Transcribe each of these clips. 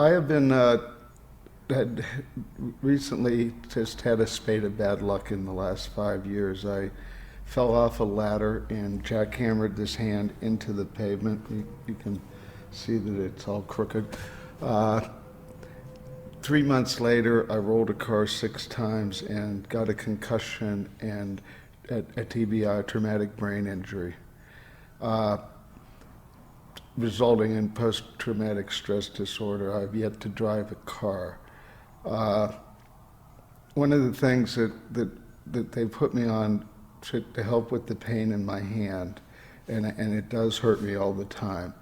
I have been had recently just had a spate of bad luck in the last 5 years. I fell off a ladder and jackhammered this hand into the pavement. You can see that it's all crooked. Uh, 3 months later, I rolled a car 6 times and got a concussion and a TBI, traumatic brain injury, uh, resulting in post-traumatic stress disorder. I've yet to drive a car. Uh, One of the things that they put me on to help with the pain in my hand, and it does hurt me all the time.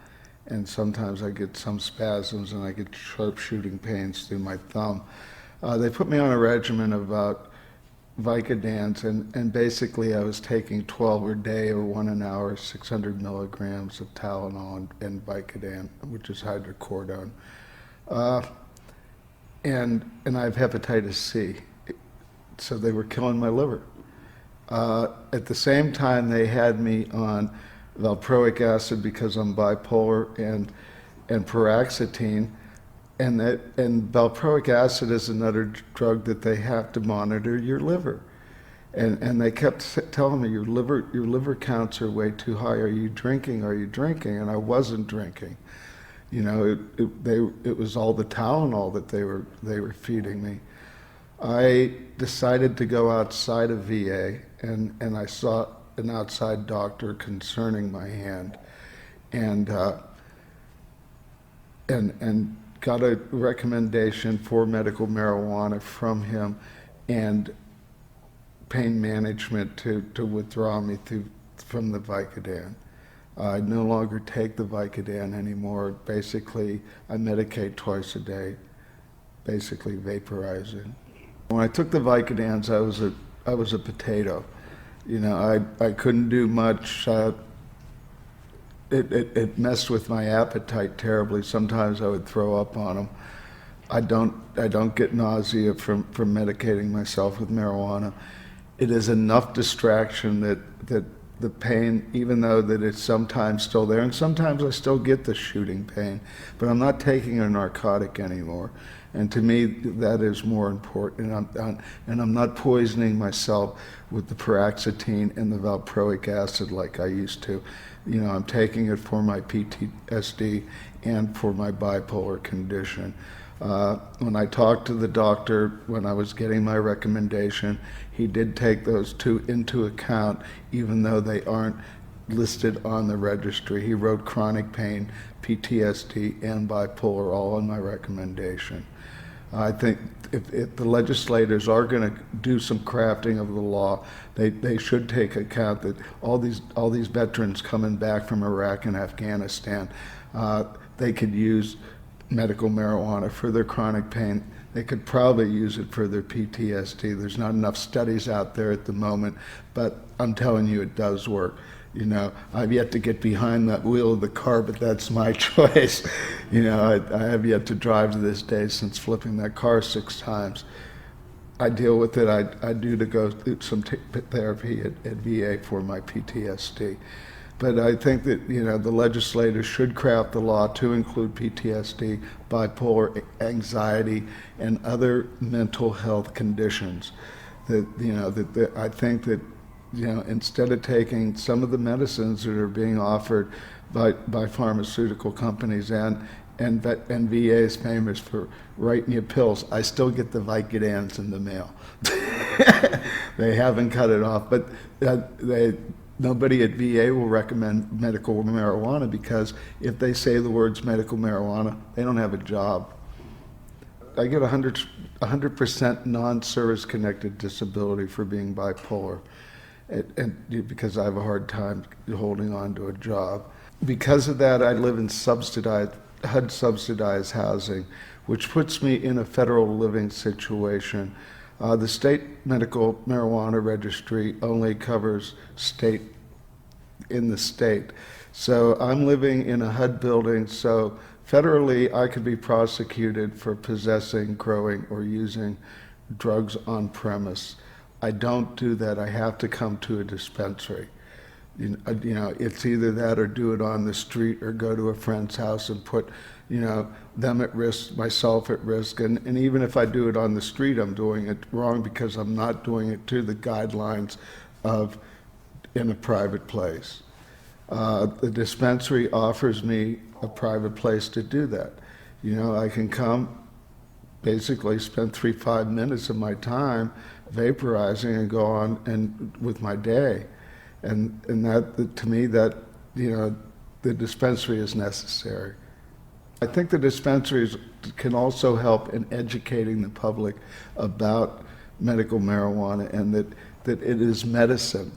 And sometimes I get some spasms and I get sharp shooting pains through my thumb. They put me on a regimen of Vicodins, and basically I was taking 12 a day or one an hour, 600 milligrams of Tylenol and Vicodin, which is hydrocodone. Uh, and I have hepatitis C, so they were killing my liver. At the same time, they had me on valproic acid because I'm bipolar and paroxetine, and valproic acid is another drug that they have to monitor your liver. And they kept telling me your liver counts are way too high. Are you drinking? Are you drinking? And I wasn't drinking. You know, it was all the Tylenol that they were feeding me. I decided to go outside of VA, and I saw an outside doctor concerning my hand, and and got a recommendation for medical marijuana from him, and pain management to withdraw me from the Vicodin. I no longer take the Vicodin anymore. Basically, I medicate twice a day, basically vaporizing. When I took the Vicodins, I was a potato. You know, I couldn't do much. It messed with my appetite terribly. Sometimes I would throw up on them. I don't get nausea from medicating myself with marijuana. It is enough distraction that the pain, even though that it's sometimes still there, and sometimes I still get the shooting pain, but I'm not taking a narcotic anymore. And to me, that is more important. And I'm not poisoning myself with the paroxetine and the valproic acid like I used to. You know, I'm taking it for my PTSD and for my bipolar condition. When I talked to the doctor when I was getting my recommendation, he did take those two into account, even though they aren't listed on the registry. He wrote chronic pain, PTSD, and bipolar all in my recommendation. I think if the legislators are going to do some crafting of the law, they should take account that all these veterans coming back from Iraq and Afghanistan, they could use medical marijuana for their chronic pain. They could probably use it for their PTSD. There's not enough studies out there at the moment, but I'm telling you, it does work. You know, I've yet to get behind that wheel of the car, but that's my choice. You know, I have yet to drive to this day since flipping that car 6 times. I deal with it. I do to go through some therapy at VA for my PTSD. But I think that, you know, the legislators should craft the law to include PTSD, bipolar, anxiety, and other mental health conditions. That, you know, I think that, you know, instead of taking some of the medicines that are being offered by pharmaceutical companies, and VA is famous for writing you pills. I still get the Vicodins in the mail. They haven't cut it off, but nobody at VA will recommend medical marijuana, because if they say the words medical marijuana, they don't have a job. I get 100% non-service connected disability for being bipolar, and because I have a hard time holding on to a job. Because of that, I live in HUD subsidized housing, which puts me in a federal living situation. The state medical marijuana registry only covers in the state. So I'm living in a HUD building, so federally I could be prosecuted for possessing, growing, or using drugs on premise. I don't do that. I have to come to a dispensary. You know, it's either that or do it on the street or go to a friend's house and put, you know, them at risk, myself at risk. And even if I do it on the street, I'm doing it wrong because I'm not doing it to the guidelines of in a private place. The dispensary offers me a private place to do that. You know, I can come, basically spend 5 minutes of my time vaporizing and go on and with my day. And that, to me, that, you know, the dispensary is necessary. I think the dispensaries can also help in educating the public about medical marijuana and that it is medicine.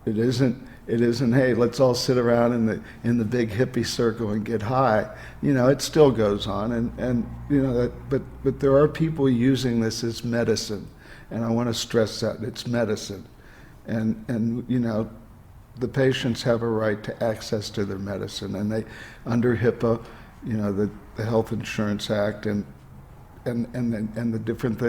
It isn't, hey, let's all sit around in the big hippie circle and get high. You know, it still goes on, and you know, but there are people using this as medicine, and I want to stress that it's medicine. And you know, the patients have a right to access to their medicine, and they, under HIPAA, you know, the Health Insurance Act and the different things